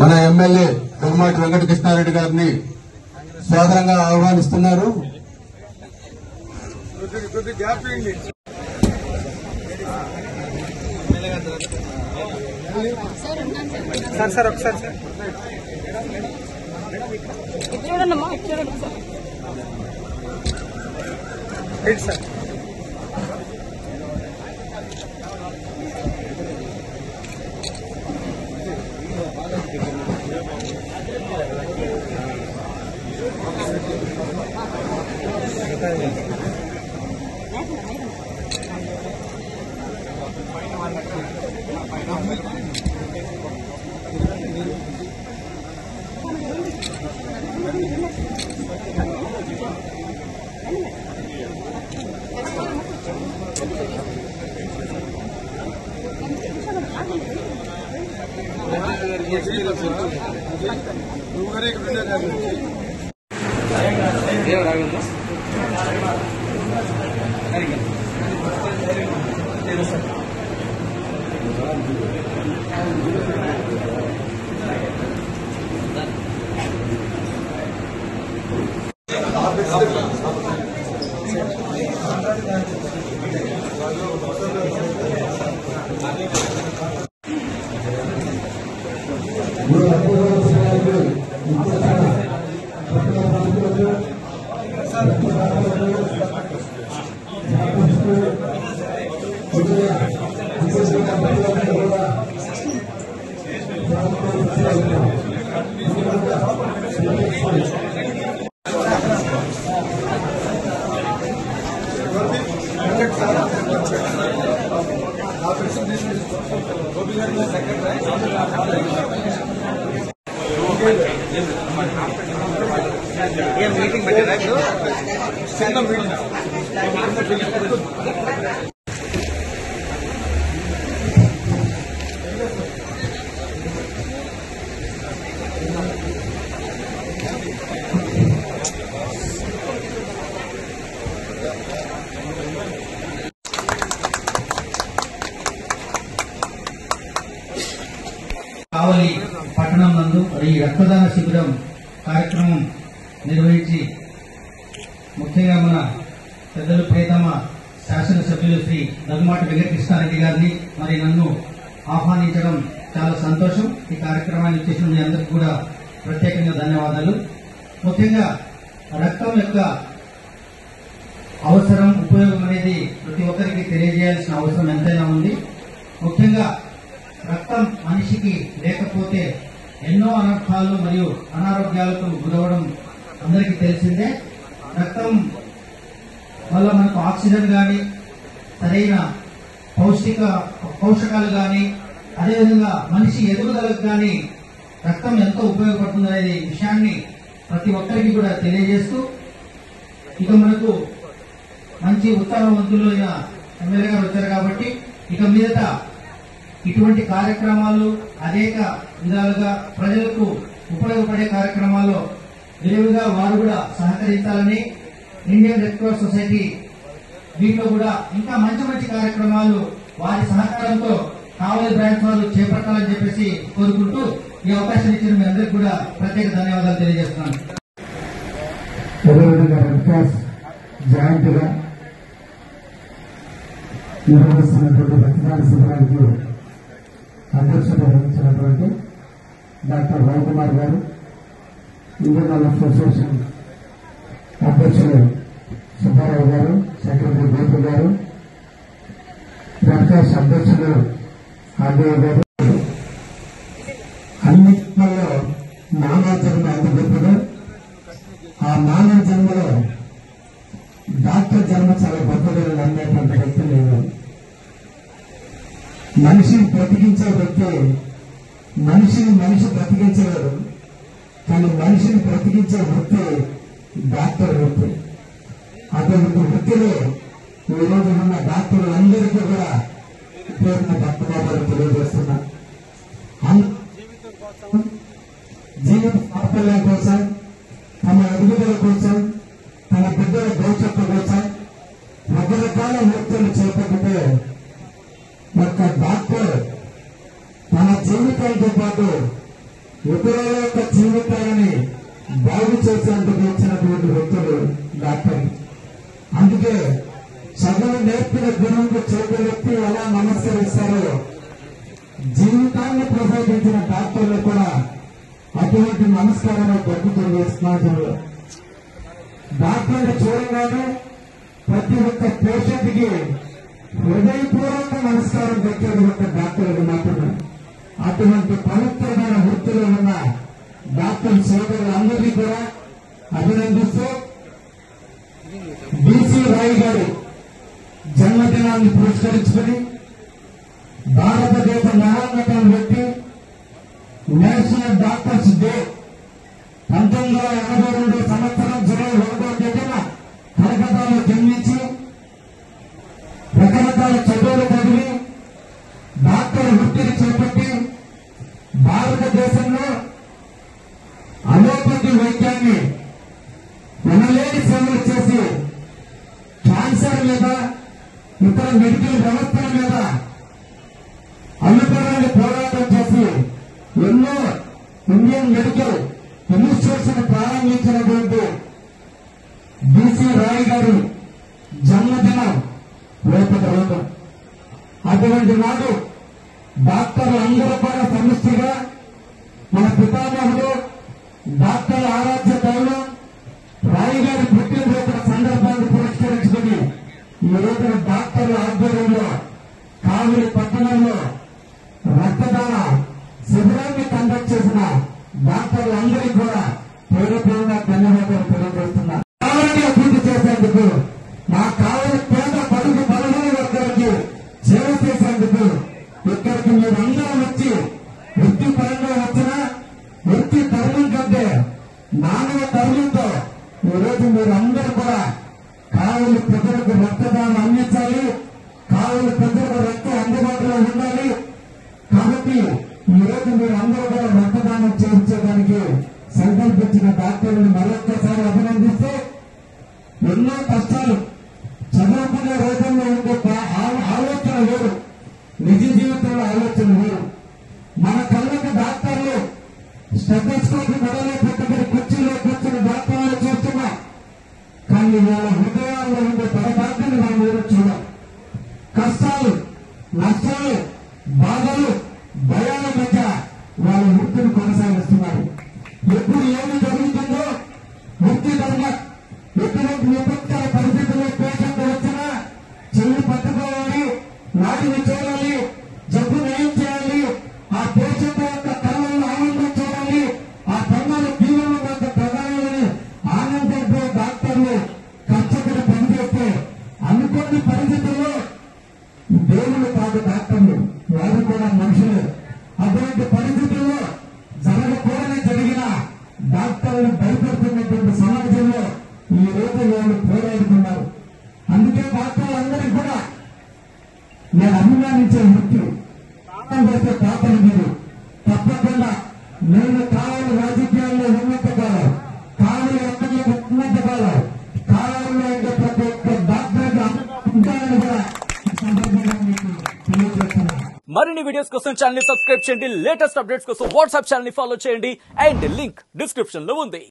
మన ఎమ్మెల్యే దగ్గుమాటి వెంకటకృష్ణారెడ్డి గారిని సాదరంగా ఆహ్వానిస్తున్నారు. సార్ ఒకసారి సార్ చూడండమ్మా చూడండి సార్ సార్ మీటింగ్ పెట్టారా చిన్న మీటింగ్ కావలి పట్టణం నందు ఈ రక్తదాన శిబిరం కార్యక్రమం నిర్వహించి ముఖ్యంగా మన పెద్దలు ప్రియతమ శాసనసభ్యులు శ్రీ దగ్గుమాటి వెంకటకృష్ణారెడ్డి గారిని మరి నన్ను ఆహ్వానించడం చాలా సంతోషం. ఈ కార్యక్రమాన్ని చేసిన మీ అందరికీ కూడా ప్రత్యేకంగా ధన్యవాదాలు. ముఖ్యంగా రక్తం యొక్క అవసరం ఉపయోగం అనేది ప్రతి ఒక్కరికి తెలియజేయాల్సిన అవసరం ఎంతైనా ఉంది. ముఖ్యంగా రక్తం మనిషికి లేకపోతే ఎన్నో అనర్థాలు మరియు అనారోగ్యాలకు గురవడం అందరికీ తెలిసిందే. రక్తం వల్ల మనకు ఆక్సిజన్ కానీ సరైన పోషకాలు కానీ అదేవిధంగా మనిషి ఎదుగుదలకు కానీ రక్తం ఎంతో ఉపయోగపడుతుందనే విషయాన్ని ప్రతి ఒక్కరికి కూడా తెలియజేస్తూ ఇక మనకు మంచి ఉత్సాహవంతులైన ఎమ్మెల్యే గారు వచ్చారు కాబట్టి ఇక మీదట ఇటువంటి కార్యక్రమాలు అనేక విధాలుగా ప్రజలకు ఉపయోగపడే కార్యక్రమాల్లో విరివిగా వారు కూడా సహకరించాలని ఇండియన్ రెడ్ క్రాస్ సొసైటీ వీటిలో కూడా ఇంకా మంచి మంచి కార్యక్రమాలు వారి సహకారంతో కావలి బ్రాంచ్ వారు చేపట్టాలని చెప్పేసి కోరుకుంటూ ఈ అవకాశం ఇచ్చిన మీ అందరికీ కూడా ప్రత్యేక ధన్యవాదాలు తెలియజేస్తున్నాను. రెడ్ క్రాస్ జాయింట్ గా నిర్వహిస్తున్నటువంటి రక్తదాన శిబిరానికి అధ్యక్షత వహించినటువంటి డాక్టర్ రవికుమార్ గారు, ఇండియన్ అసోసియేషన్ అధ్యక్షులు సుబ్బారావు గారు, సెక్రటరీ గోపి గారు, ప్రకాష్ అధ్యక్షులు ఆర్డీఓ గారు, అన్నింటిలో మానవ జన్మ ఎంత గొప్పదో ఆ మానవ జన్మలో డాక్టర్ జన్మ చాలా గొప్పదని నమ్మేటువంటి వ్యక్తి లేదు. మనిషిని బ్రతికించే వ్యక్తి మనిషి బ్రతికించలేడు, కానీ మనిషిని బ్రతికించే వృత్తి డాక్టర్ వృత్తి. అటువంటి వృత్తిలో ఈ రోజు ఉన్న డాక్టర్లందరికీ కూడా ఉపయోగం డాక్టర్ తెలియజేస్తున్నా. జీవిత సాఫల్యం కోసం, తమ ఎదుగుదల కోసం, తన బిడ్డల భవిష్యత్తు కోసం రకరకాల వృత్తులు చేపట్టితే ఒక డాక్టర్ తన జీవితంతో పాటు ఇతరుల యొక్క జీవితాలని బాగు చేసేందుకు వచ్చినటువంటి వ్యక్తులు డాక్టర్. అందుకే చదువు నేర్పిన గురువుకు చేతి వ్యక్తి ఎలా నమస్కరిస్తారో జీవితాన్ని ప్రసాదించిన డాక్టర్లు కూడా అటువంటి నమస్కారాలు దొరుకుతుంది సమాజంలో. డాక్టర్లు చూడగానే ప్రతి ఒక్క పేషెంట్కి హృదయపూర్వక నమస్కారం పెట్టేటువంటి డాక్టర్లు మాత్రమే. అటువంటి పవిత్రమైన వృత్తిలో ఉన్న డాక్టర్ సోదరులందరినీ కూడా అభినందిస్తూ బీసీ రాయ్ గారు జన్మదినాన్ని పురస్కరించుకుని భారతదేశ మహోన్నతం వ్యక్తి నేషనల్ డాక్టర్స్ డే 1982 సంవత్సరం జూలై 1వ తేదీన కలకత్తాలో జన్మించి రకరకాల చదువులు చదివి డాక్టర్ వృత్తిని చేపట్టి భారతదేశంలో అలోపతి వైద్యాన్ని ఎనలేని సేవలు చేసి క్యాన్సర్ మీద ఇతర మెడికల్ వ్యవస్థల మీద అల్లుపరాన్ని పోరాటం చేసి ఎన్నో ఇండియన్ మెడికల్ ఇన్స్టిట్యూట్స్ ప్రారంభించినటువంటి బీసీ రాయ్ గారు జన్మదినం రేపటి రోజు. అటువంటి నాడు డాక్టర్లు అందరూ కూడా సమిష్టిగా మన పితామహుడు డాక్టర్ ఆరాధ్య దైవం రాయ్ గారి పుట్టినరోజు సందర్భాన్ని పురస్కరించుకుని ఈ రోజున డాక్టర్ల ఆధ్వర్యంలో కావలి పట్టణంలో రక్తదాన శిబిరాన్ని కండక్ట్ చేసిన డాక్టర్లందరికీ కూడా పేరుపేరుగా ధన్యవాదాలు తెలియజేస్తున్నారు. కావాలని అభివృద్ధి చేసేందుకు మా కావలి పేద పడుగు బలమైన వర్గానికి సేవ చేసేందుకు ఇక్కడికి మీరందరూ వచ్చి వృత్తిపరంగా వచ్చిన వృత్తి ధర్మం కంటే మానవ ధర్మంతో ఈరోజు మీరందరూ కూడా కావలి ప్రజలకు రక్తదానం అందించాలి, కావలి ప్రజలకు రక్తం అందుబాటులో ఉండాలి. కాబట్టి ఈరోజు మీరు అందరూ కూడా రక్తదానం చేయించడానికి సంకల్పించిన డాక్టర్లను మరొక్కసారి అభినందిస్తూ ఎన్నో కష్టాలు చదువుకునే రోజుల్లో ఉండే ఆలోచన వేరు, నిజ జీవితంలో ఆలోచన వేరు. మన కళ్ళకు డాక్టర్లు స్టెథోస్కోప్ మెడలో పెట్టుకుని కుర్చీలో కూర్చుని డాక్టర్లు చూస్తున్నాం, కానీ వాళ్ళ హృదయాల్లో ఉండే పరమార్థాన్ని మనం ఎవరు చూడం. కష్టాలు, నష్టాలు, బాధలు, భయాల మధ్య వాళ్ళ వృత్తిని కొనసాగిస్తున్నారు. ఎప్పుడు ఏమి జరుగుతుందో వృత్తి ధర్మ ఎటువంటి విపత్కర పరిస్థితుల్లో పేషెంట్ వచ్చినా చెయ్యి పట్టుకోవాలి, నాటిని చూడాలి, జబ్బు నయం చేయాలి, ఆ పేషెంట్ యొక్క కళలను ఆనందం చూడాలి, ఆ కర్మలు తీవ్రం యొక్క ప్రధానమని ఆనందంతో డాక్టర్లు కష్టపడి పనిచేస్తే అనుకోని పరిస్థితుల్లో దేవుడు కాదు డాక్టర్లు, వారు కూడా మనుషులే. అటువంటి పరిస్థితుల్లో జరగకూడని జరిగిన డాక్టర్లు భయపడుతున్నటువంటి సమాజంలో ఈ రోజు వాళ్ళు పోరాడుతున్నారు. అందుకే డాక్టర్లందరికీ కూడా నేను అభిమానించే వృత్తి ప్రాణం చేసే డాక్టర్ మీరు తప్పకుండా నేను కావాలి రాజకీయాల్లో ఉన్నంతకాలం, కావాలి ఎమ్మెల్యేలు ఉన్నంతకాలం, కావాలలో ఉండే ప్రతి ఒక్క డాక్టర్గా ఉంటానని కూడా ఈ సందర్భంగా మీకు తెలియజేస్తున్నాను. మరిన్ని వీడియోస్ కోసం ఛానల్ ని సబ్స్క్రైబ్ చేయండి, లేటెస్ట్ అప్డేట్స్ కోసం వాట్సాప్ ఛానల్ ని ఫాలో చేయండి అండ్ లింక్ డిస్క్రిప్షన్ లో ఉంది.